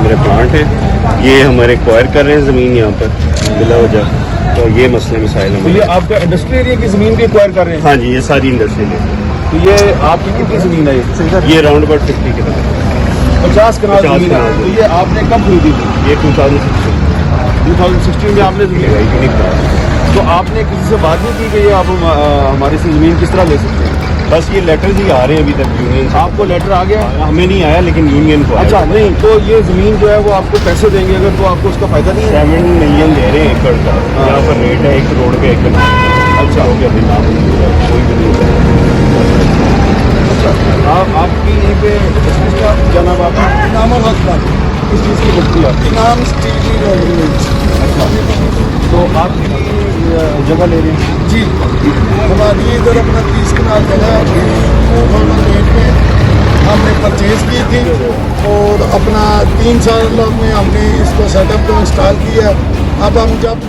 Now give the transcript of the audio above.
हमारे प्लांट है, ये हमारे एक्वायर कर रहे हैं ज़मीन यहाँ पर बिला वजह, तो ये मसले मसाइल तो हमारे। ये आपका इंडस्ट्रियल एरिया की ज़मीन भी एक्वायर कर रहे हैं? हाँ जी, ये सारी इंडस्ट्री है। तो ये आपकी कितनी ज़मीन है? ये राउंड अबाउट 50 के 50 कनाल 50 ज़मीन है। कनाल। तो ये आपने कब खरीदी थी? ये 2016 2016 में आपने ज़मीन खरीदी। यूनिक था। तो आपने किसी से बात नहीं की कि ये आप हमारी से ज़मीन किस तरह ले सकते हैं? बस ये लेटर ही आ रहे हैं अभी तक यूनियन से। आपको लेटर आ गया? हमें नहीं आया लेकिन यूनियन को आया। अच्छा, नहीं तो ये ज़मीन जो है वो आपको पैसे देंगे अगर, तो आपको उसका फ़ायदा नहीं है? 7 मिलियन दे रहे हैं एकड़ का। यहाँ पर रेट है 1 करोड़ के एकड़। अच्छा, हो गया, अभी नाम कोई भी नहीं है। अच्छा, आपकी यहीं पे किस का जनाब आपका नाम अकबर, किस चीज़ की मुक्ति है आपकी? नाम स्टीवी रोड। अच्छा, तो आप कितनी जगह ले रहे हैं? जी, हमारी इधर अपना 30 कनाल जगह है, 2008 में हमने परचेज़ की थी और अपना 3 साल में हमने इसको सेटअप को इंस्टॉल किया। अब हम जब